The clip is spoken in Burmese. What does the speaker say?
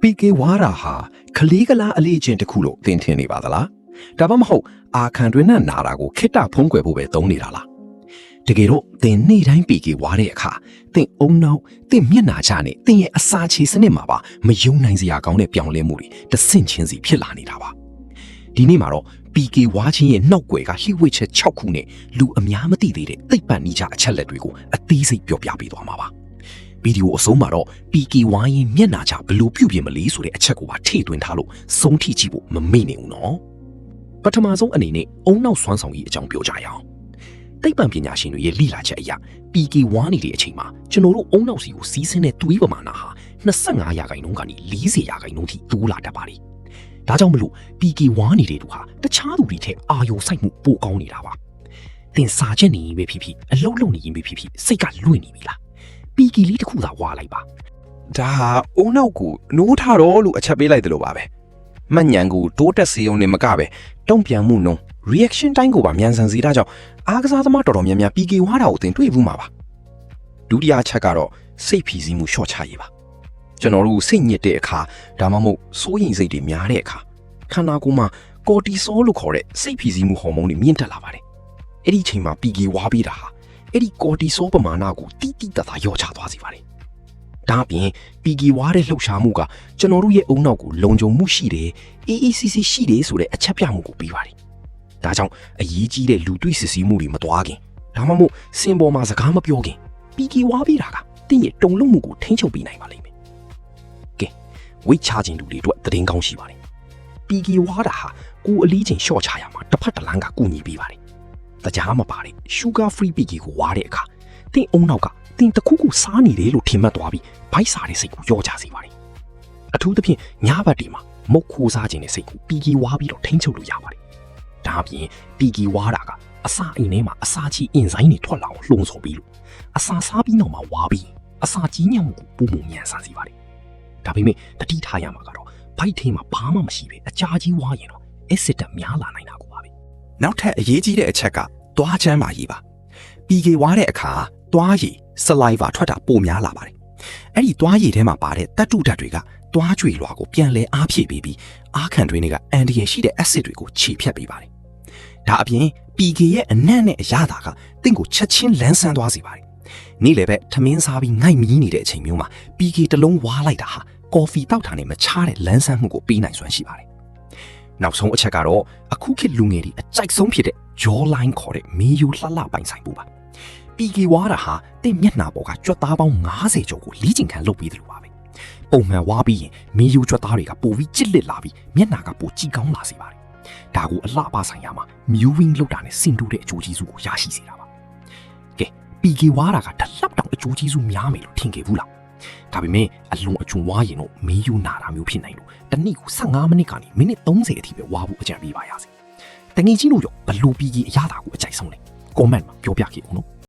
PK ဝါရာဟာခလီကလာအလေးချင်းတစ်ခုလို့သင်ထင်နေပါသလားဒါမှမဟုတ်အာခံတွင်နဲ့နာတာကိုခိတ္တဖုံးကွယ်ဖို့ပဲသုံးနေတာလားတကယ်တော့သင်နေ့တိုင်း PK ဝါတဲ့အခါသင်အုံနောက်သင်မျက်နှာချနဲ့သင်ရဲ့အစာချေစနစ်မှာပါမယုံနိုင်စရာကောင်းတဲ့ပြောင်းလဲမှုတွေတဆင့်ချင်းစီဖြစ်လာနေတာပါဒီနေ့မှာတော့ PK ဝါချင်းရဲ့နှောက်ကွယ်ကဟိဝိချက်6ခုနဲ့လူအများမသိသေးတဲ့သိပ္ပံနည်းကြအချက်လက်တွေကိုအသေးစိတ်ပြောပြပေးသွားမှာပါဗီဒီယိုအဆုံးမှာတော့ PK ဝါရင်မျက်နှာချဘလို့ပြုပြင်မလဲဆိုတဲ့အချက်ကိုပါထည့်သွင်းထားလို့ဆုံးထိကြည့်ဖို့မမေ့နေဘူးနော်ပထမဆုံးအနေနဲ့အုံနောက်ဆွမ်းဆောင်ရေးအကြောင်းပြောကြရအောင်သိပ္ပံပညာရှင်တွေရဲ့လိလာချက်အရ PK ဝါနေတဲ့အချိန်မှာကျွန်တော်တို့အုံနောက်စီကိုစီးဆင်းတဲ့သွေးပမာဏဟာ25%ကနေ40%ထိတိုးလာတတ်ပါလေဒါကြောင့်မလို့ PK ဝါနေတဲ့သူဟာတခြားသူတွေထက်အာရုံစိုက်မှုပိုကောင်းနေတာပါသင်စာချက်နေရင်ပဲဖြစ်ဖြစ်အလုပ်လုပ်နေရင်ပဲဖြစ်ဖြစ်စိတ်ကလွင့်နေပြီလား PK လေးတစ်ခုသာဝါလိုက်ပါဒါဟာအုံနောက်ကိုနိုးထားတော့လို့အချက်ပေးလိုက်တယ်လို့ပါပဲမှတ်ဉာဏ်ကိုတိုးတက်စေုံနဲ့မကပဲတုံ့ပြန်မှုနှုန်း reaction time ကိုပါမြန်ဆန်စေတာကြောင့်အားကစားသမားတော်တော်များများ PK ဝါတာကိုသင်တွေ့ဘူးမှာပါဒုတိယအချက်ကတော့စိတ်ဖိစီးမှုလျှော့ချရေးပါကျွန်တော်တို့စိတ်ညစ်တဲ့အခါဒါမှမဟုတ်စိုးရိမ်စိတ်တွေများတဲ့အခါခန္ဓာကိုယ်မှာကော်တီဆိုလို့ခေါ်တဲ့စိတ်ဖိစီးမှုဟော်မုန်းတွေမြင့်တက်လာပါတယ်အဲ့ဒီအချိန်မှာ PK ဝါပေးတာဟာအဲ့ဒီကော်တီဆိုပမာဏကိုတိတိတတ်တာလျော့ချသွားစေပါတယ်ဒါအပြင် PK ဝါတဲ့လှုပ်ရှားမှုကကျွန်တော်တို့ရဲ့အုံနောက်ကိုလုံခြုံမှုရှိတယ် AECC ရှိတယ်ဆိုတဲ့အချက်ပြမှုကိုပေးပါတယ်ဒါကြောင့်အရေးကြီးတဲ့လူတွေ့စစ်ဆေးမှုတွေမသွားခင်ဒါမှမဟုတ်စင်ပေါ်မှာစကားမပြောခင် PK ဝါပေးတာကတင်းရဲ့တုံလုံးမှုကိုထိန်းချုပ်ပေးနိုင်ပါလိမ့်မယ်ကဲဝိတ်ချခြင်းလူတွေအတွက်သတင်းကောင်းရှိပါတယ် PK ဝါတာဟာကိုအလီးချင်းလျှော့ချရမှာတစ်ဖက်တစ်လမ်းကကူညီပေးပါတယ်တကြားမပါတဲ့ sugar free PK ကိုဝါတဲ့အခါတင်းအုံနောက်ကတင်းတစ်ခုခုစားနေတယ်လို့ထင်မှတ်သွားပြီးဗိုက်စားတဲ့စိတ်ကိုရောကြစေပါတယ်အထူးသဖြင့်ညဘက်ဒီမှာမုတ်ခိုးစားခြင်းတဲ့စိတ်ကို PK ဝါပြီးတော့ထိန်းချုပ်လို့ရပါတယ်ဒါအပြင် PK ဝါတာကအစာအိမ်ထဲမှာအစာချီအင်ဇိုင်းတွေထွက်လာအောင်လှုံ့ဆော်ပြီးလို့အစာစားပြီးနောက်မှာဝါပြီးအစာကြီးညံ့မှုကိုပုံမှန်မြန်ဆန်စေပါတယ်ဒါပေမဲ့တတိထားရမှာကတော့ဗိုက်ထဲမှာဘာမှမရှိပဲအကြာကြီးဝါရင်တော့ acid များလာနိုင်တာကိုပါပဲနောက်ထပ်အရေးကြီးတဲ့အချက်ကသွားချမ်းပါရေးပါ PK ဝါတဲ့အခါသွားရည် saliva ထွက်တာပိုများလာပါတယ်အဲ့ဒီသွားရည်ထဲမှာပါတဲ့တတ္တုဓာတ်တွေကသွားကြွေလွှာကိုပြန်လဲအားဖြည့်ပေးပြီးအားခံတွင်းတွေကအန်ဒီရယ်ရှိတဲ့ acid တွေကိုခြေဖြတ်ပေးပါတယ်ဒါအပြင် PK ရဲ့အနံ့နဲ့အရသာကတင့်ကိုချက်ချင်းလန်းဆန်းသွားစေပါတယ်နေ့လည်းပဲထမင်းစားပြီးငိုက်မီးနေတဲ့အချိန်မျိုးမှာ PK တစ်လုံးဝါလိုက်တာဟာကော်ဖီတောက်တာနဲ့မချတဲ့လန်းဆန်းမှုကိုပေးနိုင်စွမ်းရှိပါတယ်နောက်ဆုံးအချက်ကတော့အခုခေတ်လူငယ်တွေအကြိုက်ဆုံးဖြစ်တဲ့ jaw line ခေါ်တဲ့မေးယူလှလှပိုင်ဆိုင်မှုပါ PK ဝါတာဟာတင့်မျက်နှာပေါ်ကကြွက်သားပေါင်း90ကျော်ကိုလီးကျင်ခံလုပ်ပေးတယ်လို့ပါပဲပုံမှန်ဝါပြီးရင်မေးယူကြွက်သားတွေကပိုပြီးကြစ်လက်လာပြီးမျက်နှာကပိုကြည်ကောင်းလာစေပါတယ်ဒါကိုအလှပဆိုင်ရာမှာ mewing လောက်တာနဲ့ဆင်တူတဲ့အကျိုးကျေးဇူးကိုရရှိစေတာပါကဲ PK ဝါတာကတလှတောင်အကျိုးကျေးဇူးများမယ်လို့ထင်ခဲ့ဘူးလားဒါပေမဲ့အလွန်အကျွံဝါရင်တော့မေးယူနာတာမျိုးဖြစ်နိုင်လို့တစ်နေ့ကို15မိနစ်ကနေမိနစ်30အထိပဲဝါဖို့အကြံပေးပါရစေတငယ်ချင်းတို့ရောဘလို့ PK အရသာကိုအကြိုက်ဆုံးလဲ comment မှာပြောပြခဲ့အောင်နော်